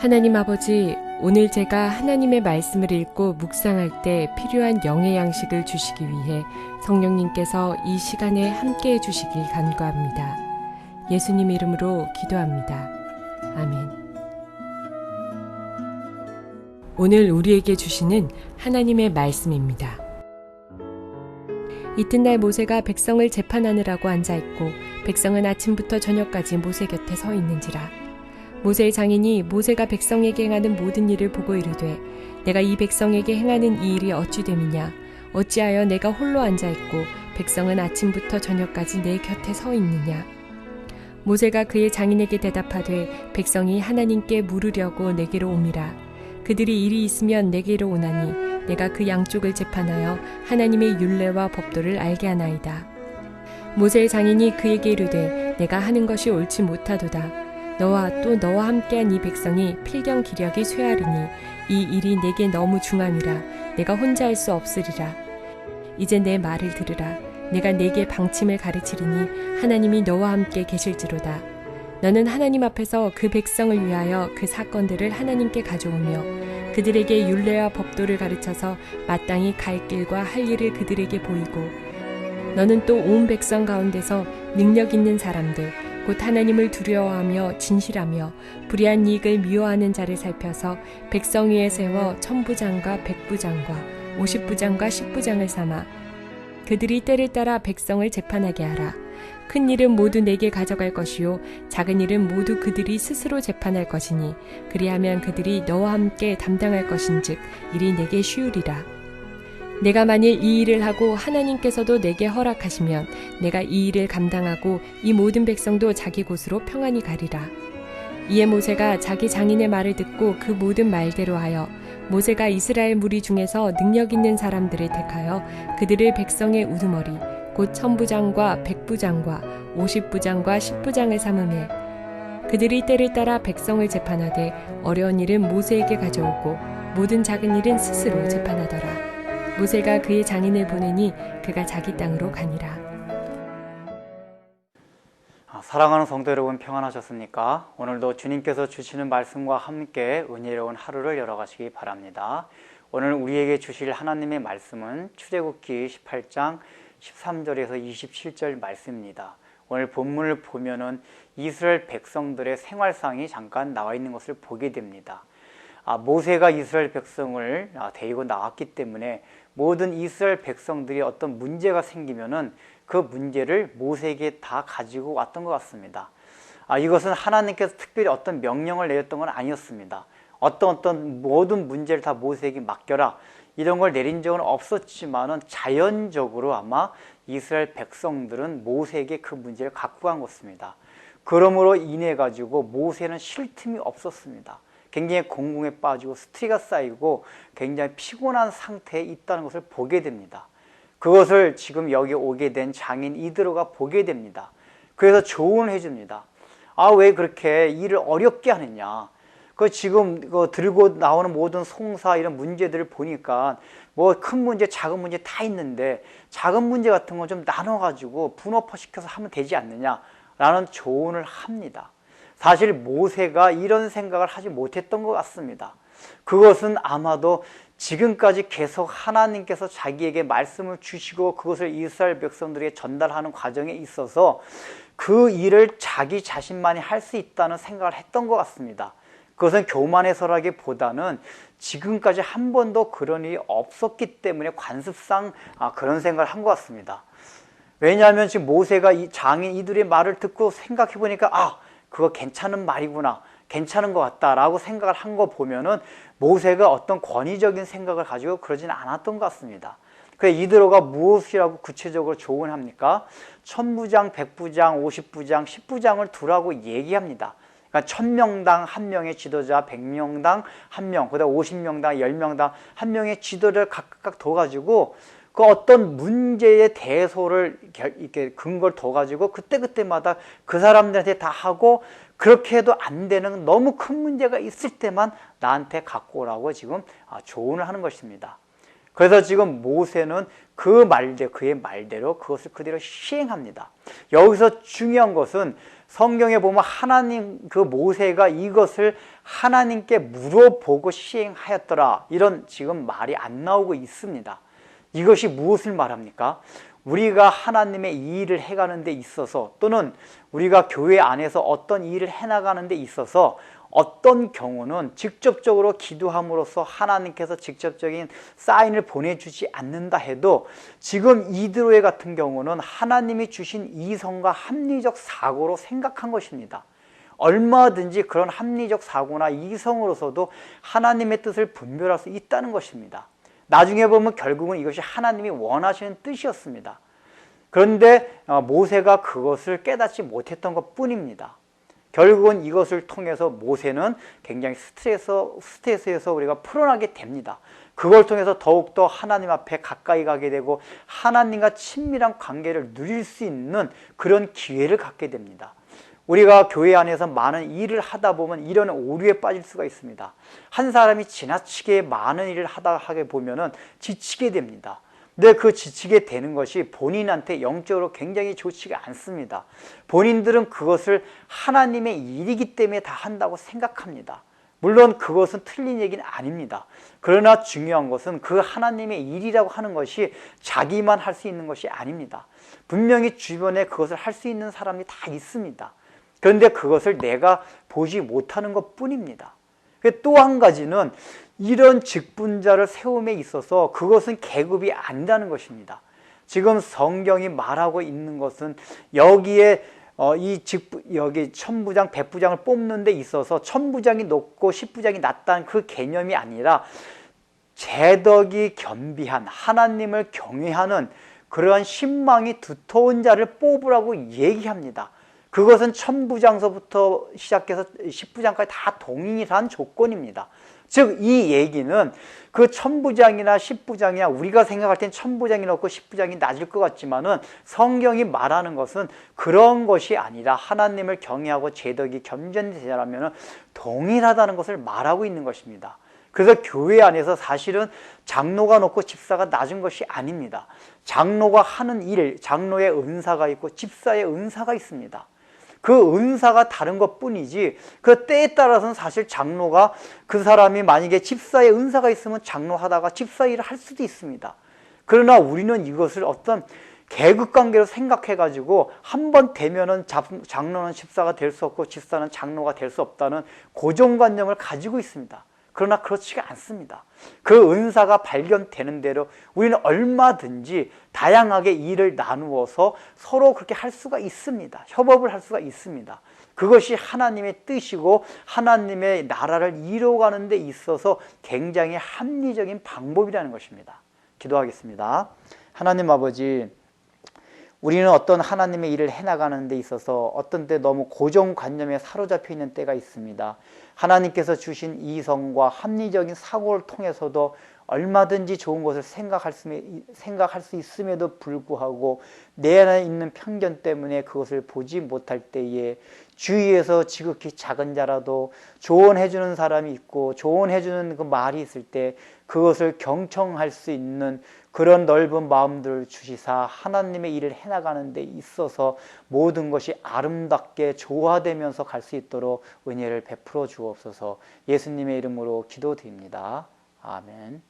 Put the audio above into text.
하나님 아버지, 오늘 제가 하나님의 말씀을 읽고 묵상할 때 필요한 영의 양식을 주시기 위해 성령님께서 이 시간에 함께해 주시길 간구합니다. 예수님 이름으로 기도합니다. 아멘. 오늘 우리에게 주시는 하나님의 말씀입니다. 이튿날 모세가 백성을 재판하느라고 앉아있고 백성은 아침부터 저녁까지 모세 곁에 서 있는지라. 모세의 장인이 모세가 백성에게 행하는 모든 일을 보고 이르되 내가 이 백성에게 행하는 이 일이 어찌 됨이냐 어찌하여 내가 홀로 앉아있고 백성은 아침부터 저녁까지 내 곁에 서 있느냐. 모세가 그의 장인에게 대답하되 백성이 하나님께 물으려고 내게로 옴이라. 그들이 일이 있으면 내게로 오나니 내가 그 양쪽을 재판하여 하나님의 율례와 법도를 알게 하나이다. 모세의 장인이 그에게 이르되 내가 하는 것이 옳지 못하도다. 너와 또 너와 함께한 이 백성이 필경 기력이 쇠하리니 이 일이 내게 너무 중함이라. 내가 혼자 할 수 없으리라. 이제 내 말을 들으라. 내가 내게 방침을 가르치리니 하나님이 너와 함께 계실지로다. 너는 하나님 앞에서 그 백성을 위하여 그 사건들을 하나님께 가져오며 그들에게 율례와 법도를 가르쳐서 마땅히 갈 길과 할 일을 그들에게 보이고 너는 또 온 백성 가운데서 능력 있는 사람들 곧 하나님을 두려워하며 진실하며 불의한 이익을 미워하는 자를 살펴서 백성 위에 세워 천부장과 백부장과 50부장과 10부장을 삼아 그들이 때를 따라 백성을 재판하게 하라. 큰 일은 모두 내게 가져갈 것이요 작은 일은 모두 그들이 스스로 재판할 것이니 그리하면 그들이 너와 함께 담당할 것인즉 일이 내게 쉬우리라. 내가 만일 이 일을 하고 하나님께서도 내게 허락하시면 내가 이 일을 감당하고 이 모든 백성도 자기 곳으로 평안히 가리라. 이에 모세가 자기 장인의 말을 듣고 그 모든 말대로 하여 모세가 이스라엘 무리 중에서 능력 있는 사람들을 택하여 그들을 백성의 우두머리 곧 천부장과 백부장과 50부장과 10부장을 삼으매 그들이 때를 따라 백성을 재판하되 어려운 일은 모세에게 가져오고 모든 작은 일은 스스로 재판하더라. 모세가 그의 장인을 보내니 그가 자기 땅으로 가니라. 사랑하는 성도 여러분, 평안하셨습니까? 오늘도 주님께서 주시는 말씀과 함께 은혜로운 하루를 열어가시기 바랍니다. 오늘 우리에게 주실 하나님의 말씀은 출애굽기 18장 13절에서 27절 말씀입니다. 오늘 본문을 보면은 이스라엘 백성들의 생활상이 잠깐 나와 있는 것을 보게 됩니다. 모세가 이스라엘 백성을 데리고 나왔기 때문에 모든 이스라엘 백성들이 어떤 문제가 생기면은 그 문제를 모세에게 다 가지고 왔던 것 같습니다. 이것은 하나님께서 특별히 어떤 명령을 내렸던 건 아니었습니다. 어떤 모든 문제를 다 모세에게 맡겨라 이런 걸 내린 적은 없었지만은 자연적으로 아마 이스라엘 백성들은 모세에게 그 문제를 갖고 간 것입니다. 그러므로 인해 가지고 모세는 쉴 틈이 없었습니다. 굉장히 공공에 빠지고 스트레스가 쌓이고 굉장히 피곤한 상태에 있다는 것을 보게 됩니다. 그것을 지금 여기 오게 된 장인 이드로가 보게 됩니다. 그래서 조언을 해줍니다. 왜 그렇게 일을 어렵게 하느냐. 지금 들고 나오는 모든 송사 이런 문제들을 보니까 뭐 큰 문제 작은 문제 다 있는데 작은 문제 같은 건 좀 나눠가지고 분업화시켜서 하면 되지 않느냐 라는 조언을 합니다. 사실 모세가 이런 생각을 하지 못했던 것 같습니다. 그것은 아마도 지금까지 계속 하나님께서 자기에게 말씀을 주시고 그것을 이스라엘 백성들에게 전달하는 과정에 있어서 그 일을 자기 자신만이 할 수 있다는 생각을 했던 것 같습니다. 그것은 교만해서라기보다는 지금까지 한 번도 그런 일이 없었기 때문에 관습상 그런 생각을 한 것 같습니다. 왜냐하면 지금 모세가 이 장인 이들의 말을 듣고 생각해 보니까 그거 괜찮은 말이구나, 괜찮은 것 같다라고 생각을 한 거 보면은 모세가 어떤 권위적인 생각을 가지고 그러지는 않았던 것 같습니다. 그래서 이드로가 무엇이라고 구체적으로 조언합니까? 천부장, 백부장, 50부장, 10부장을 두라고 얘기합니다. 그러니까 1000명당 1명의 지도자, 100명당 1명, 그다음 50명당 10명당 1명의 지도자를 각각 둬가지고 그 어떤 문제의 대소를 이렇게 근거를 둬가지고 그때그때마다 그 사람들한테 다 하고 그렇게 해도 안 되는 너무 큰 문제가 있을 때만 나한테 갖고 오라고 지금 조언을 하는 것입니다. 그래서 지금 모세는 그의 말대로 그것을 그대로 시행합니다. 여기서 중요한 것은 성경에 보면 하나님 그 모세가 이것을 하나님께 물어보고 시행하였더라, 이런 지금 말이 안 나오고 있습니다. 이것이 무엇을 말합니까? 우리가 하나님의 이 일을 해가는 데 있어서, 또는 우리가 교회 안에서 어떤 일을 해나가는 데 있어서 어떤 경우는 직접적으로 기도함으로써 하나님께서 직접적인 사인을 보내주지 않는다 해도, 지금 이드로의 같은 경우는 하나님이 주신 이성과 합리적 사고로 생각한 것입니다. 얼마든지 그런 합리적 사고나 이성으로서도 하나님의 뜻을 분별할 수 있다는 것입니다. 나중에 보면 결국은 이것이 하나님이 원하시는 뜻이었습니다. 그런데 모세가 그것을 깨닫지 못했던 것 뿐입니다. 결국은 이것을 통해서 모세는 굉장히 스트레스에서 우리가 풀어나게 됩니다. 그걸 통해서 더욱더 하나님 앞에 가까이 가게 되고 하나님과 친밀한 관계를 누릴 수 있는 그런 기회를 갖게 됩니다. 우리가 교회 안에서 많은 일을 하다 보면 이런 오류에 빠질 수가 있습니다. 한 사람이 지나치게 많은 일을 하게 보면은 지치게 됩니다. 근데 그 지치게 되는 것이 본인한테 영적으로 굉장히 좋지가 않습니다. 본인들은 그것을 하나님의 일이기 때문에 다 한다고 생각합니다. 물론 그것은 틀린 얘기는 아닙니다. 그러나 중요한 것은 그 하나님의 일이라고 하는 것이 자기만 할 수 있는 것이 아닙니다. 분명히 주변에 그것을 할 수 있는 사람이 다 있습니다. 그런데 그것을 내가 보지 못하는 것 뿐입니다. 또 한 가지는 이런 직분자를 세움에 있어서 그것은 계급이 아니라는 것입니다. 지금 성경이 말하고 있는 것은 여기에 여기 천부장, 백부장을 뽑는 데 있어서 천부장이 높고 십부장이 낮다는 그 개념이 아니라 재덕이 겸비한, 하나님을 경외하는 그러한 신망이 두터운 자를 뽑으라고 얘기합니다. 그것은 천부장서부터 시작해서 십부장까지 다 동일한 조건입니다. 즉 이 얘기는 그 천부장이나 십부장이나 우리가 생각할 땐 천부장이 높고 십부장이 낮을 것 같지만은 성경이 말하는 것은 그런 것이 아니라 하나님을 경외하고 재덕이 겸비한 자라면 동일하다는 것을 말하고 있는 것입니다. 그래서 교회 안에서 사실은 장로가 높고 집사가 낮은 것이 아닙니다. 장로가 하는 일, 장로의 은사가 있고 집사의 은사가 있습니다. 그 은사가 다른 것 뿐이지 그 때에 따라서는 사실 장로가, 그 사람이 만약에 집사의 은사가 있으면 장로 하다가 집사 일을 할 수도 있습니다. 그러나 우리는 이것을 어떤 계급관계로 생각해 가지고 한 번 되면은 장로는 집사가 될 수 없고 집사는 장로가 될 수 없다는 고정관념을 가지고 있습니다. 그러나 그렇지가 않습니다. 그 은사가 발견되는 대로 우리는 얼마든지 다양하게 일을 나누어서 서로 그렇게 할 수가 있습니다. 협업을 할 수가 있습니다. 그것이 하나님의 뜻이고 하나님의 나라를 이루어가는 데 있어서 굉장히 합리적인 방법이라는 것입니다. 기도하겠습니다. 하나님 아버지, 우리는 어떤 하나님의 일을 해나가는 데 있어서 어떤 때 너무 고정관념에 사로잡혀 있는 때가 있습니다. 하나님께서 주신 이성과 합리적인 사고를 통해서도 얼마든지 좋은 것을 생각할 수 있음에도 불구하고 내 안에 있는 편견 때문에 그것을 보지 못할 때에 주위에서 지극히 작은 자라도 조언해주는 사람이 있고 조언해주는 그 말이 있을 때 그것을 경청할 수 있는 그런 넓은 마음들을 주시사 하나님의 일을 해나가는 데 있어서 모든 것이 아름답게 조화되면서 갈 수 있도록 은혜를 베풀어 주옵소서. 예수님의 이름으로 기도드립니다. 아멘.